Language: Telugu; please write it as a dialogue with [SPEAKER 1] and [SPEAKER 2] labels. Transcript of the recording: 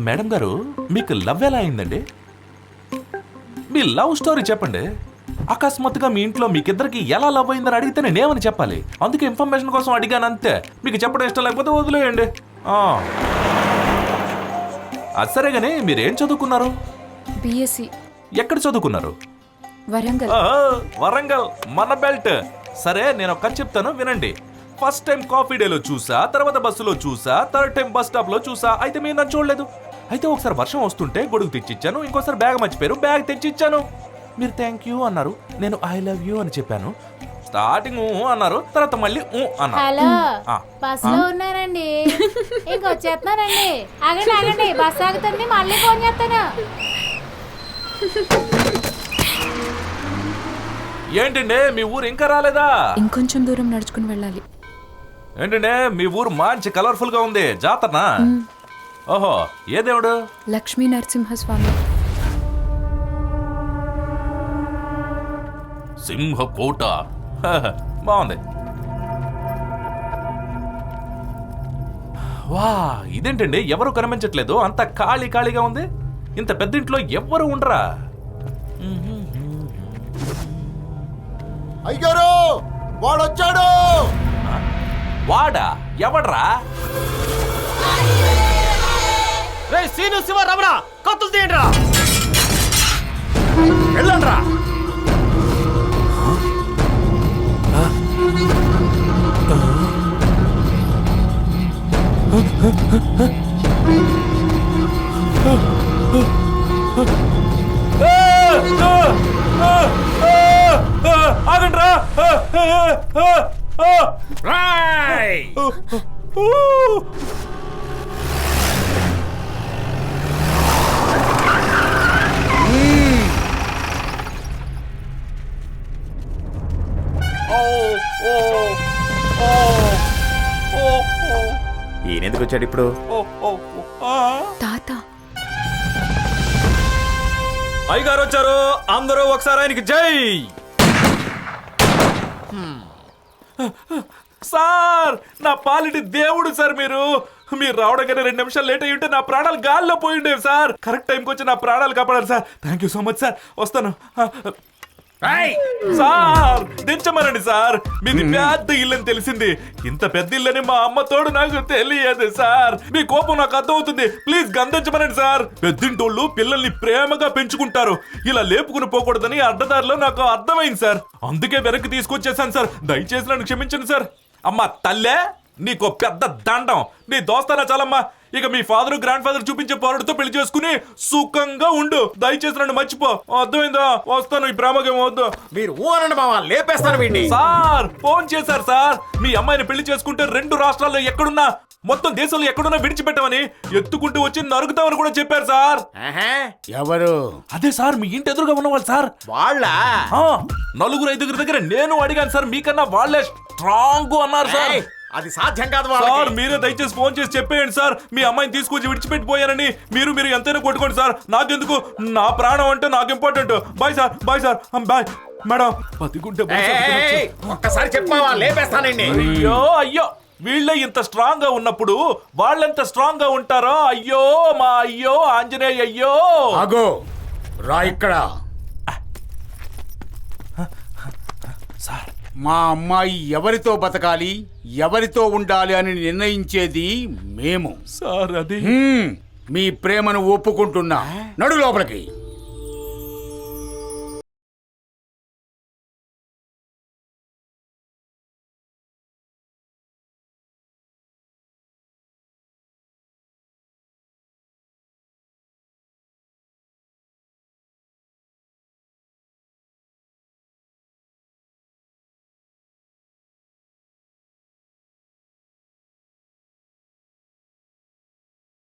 [SPEAKER 1] మేడం గారు మీకు లవ్ ఎలా అయిందండి? మీ లవ్ స్టోరీ చెప్పండి. అకస్మాత్తుగా మీ ఇంట్లో మీకిద్దరికి ఎలా లవ్ అయిందని అడిగితే నేనేమని చెప్పాలి? అందుకే ఇన్ఫర్మేషన్ కోసం అడిగాను అంతే. మీకు చెప్పడం ఇష్టం లేకపోతే వదిలేయండి. అది సరే గానీ మీరేం చదువుకున్నారు?
[SPEAKER 2] బిఎస్సి.
[SPEAKER 1] ఎక్కడ చదువుకున్నారు?
[SPEAKER 2] వరంగల్.
[SPEAKER 1] వరంగల్ మన బెల్ట్. సరే నేను ఒక కథ చెప్తాను వినండి. ఫస్ట్ టైం కాఫీ డేలో చూసా, తర్వాత బస్సులో చూసా, థర్డ్ టైం బస్ స్టాప్ లో చూసా. అయితే మీరు నన్ను చూడలేదు. అయితే ఒకసారి వర్షం వస్తుంటే గొడుగు తెచ్చిచ్చాను, ఇంకోసారి బ్యాగ్ మర్చిపోయారు, బ్యాగ్ తెచ్చిచ్చాను. మీరు థ్యాంక్ యూ అన్నారు, నేను ఐ లవ్ యూ అని చెప్పాను. స్టార్టింగ్ అన్నారు, తర్వాత మళ్ళీ అన్నారు.
[SPEAKER 3] హలో, బస్ లో ఉన్నానండి, ఇంకొచ్చేస్తున్నానండి. ఆగండి ఆగండి, బస్ ఆగుతుంది, మళ్ళీ ఫోన్ చేస్తాను.
[SPEAKER 1] ఏంటండి మీ ఊరు ఇంకా రాలేదా?
[SPEAKER 2] ఇంకొంచెం దూరం నడుచుకుని వెళ్ళాలి.
[SPEAKER 1] ఏంటండి మీ ఊరు మంచి కలర్ఫుల్ గా ఉంది. జాతరనా? ఓహో, ఏ దేవుడు?
[SPEAKER 2] లక్ష్మీ నరసింహస్వామి.
[SPEAKER 1] సింహకోట. బాగుంది. వా, ఇదేంటండి ఎవరు కనిపించట్లేదు, అంత ఖాళీ ఖాళీగా ఉంది. ఇంత పెద్ద ఇంట్లో ఎవ్వరు ఉండరా?
[SPEAKER 4] అయ్యారు వాడొచ్చాడు.
[SPEAKER 1] వాడా? ఎవడ్రా?
[SPEAKER 5] సీను, శివ, రమణ, కత్తులు తీయండిరా. వెళ్ళండ్రా.
[SPEAKER 1] ఆగండ్రా.
[SPEAKER 5] ఈయనెందుకు వచ్చాడు ఇప్పుడు?
[SPEAKER 2] తాత.
[SPEAKER 1] అయ్యగారు వచ్చారు, అందరూ ఒకసారి ఆయనకి జై. సార్, నా పాలిటి దేవుడు సార్ మీరు. మీరు రావడం కానీ 2 నిమిషాలు లేట్ అయ్యి ఉంటే నా ప్రాణాలు గాల్లో పోయి ఉండేవి సార్. కరెక్ట్ టైంకి వచ్చి నా ప్రాణాలు కాపాడారు sir. Thank you so much sir. వస్తాను సార్. దించమనండి సార్. మీది పెద్ద ఇల్లు అని తెలిసింది. ఇంత పెద్ద ఇల్లని మా అమ్మ తోడు నాకు తెలియదు సార్. మీ కోపం నాకు అర్థం అవుతుంది. Please గందించమనండి sir. పెద్దింటోళ్ళు పిల్లల్ని ప్రేమగా పెంచుకుంటారు, ఇలా లేపుకుని పోకూడదని అడ్డదారిలో నాకు అర్థమైంది సార్. అందుకే వెనక్కి తీసుకొచ్చేసాను సార్. దయచేసి నన్ను క్షమించండి సార్. అమ్మ తల్లే, నీకో పెద్ద దండం. నీ దోస్తానా చాలమ్మా. ఇక మీ ఫాదర్ గ్రాండ్ ఫాదర్ చూపించే పోరాడుతో పెళ్లి చేసుకుని సుఖంగా ఉండు. దయచేసి నన్ను మర్చిపో. అర్థమైందా? వస్తాను. ఈ ప్రేమకేమో వద్దు.
[SPEAKER 5] మీరు ఊరనండి మావా, లేపేస్తాను వీడిని.
[SPEAKER 1] సార్ ఫోన్ చేశారు సార్. మీ అమ్మాయిని పెళ్లి చేసుకుంటే 2 రాష్ట్రాల్లో ఎక్కడున్నా, మొత్తం దేశంలో ఎక్కడున్నా విడిచిపెట్టమని, ఎత్తుకుంటూ వచ్చి నరుకుతామని కూడా చెప్పారు సార్.
[SPEAKER 4] ఎవరు?
[SPEAKER 1] అదే సార్, మీ ఇంటి ఎదురుగా ఉన్నవాళ్ళు సార్.
[SPEAKER 5] వాళ్ళ
[SPEAKER 1] 4-5 దగ్గర నేను అడిగాను సార్. మీకన్నా వాళ్ళే స్ట్రాంగ్ అన్నారు సార్.
[SPEAKER 5] అది సాధ్యం కాదు
[SPEAKER 1] సార్. మీరే దయచేసి ఫోన్ చేసి చెప్పేయండి సార్. మీ అమ్మాయిని తీసుకొచ్చి విడిచిపెట్టిపోయారని. మీరు ఎంతైనా కొట్టుకోండి సార్. నాకెందుకు, నా ప్రాణం అంటే నాకు important. Bye sir. Bye sir. Bye madam.
[SPEAKER 5] ఒక్కసారి చెప్పావా, లేపేస్తానండి.
[SPEAKER 1] అయ్యో అయ్యో, వీళ్ళే ఇంత స్ట్రాంగ్ గా ఉన్నప్పుడు వాళ్ళెంత స్ట్రాంగ్ గా ఉంటారో. అయ్యో మా అయ్యో ఆంజనేయ అయ్యో.
[SPEAKER 4] ఆగో రా ఇక్కడ.
[SPEAKER 1] సార్,
[SPEAKER 4] మా అమ్మాయి ఎవరితో బతకాలి, ఎవరితో ఉండాలి అని నిర్ణయించేది మేము
[SPEAKER 1] సార్ అది
[SPEAKER 4] మీ ప్రేమను ఒప్పుకుంటున్నా. నడు లోపలికి.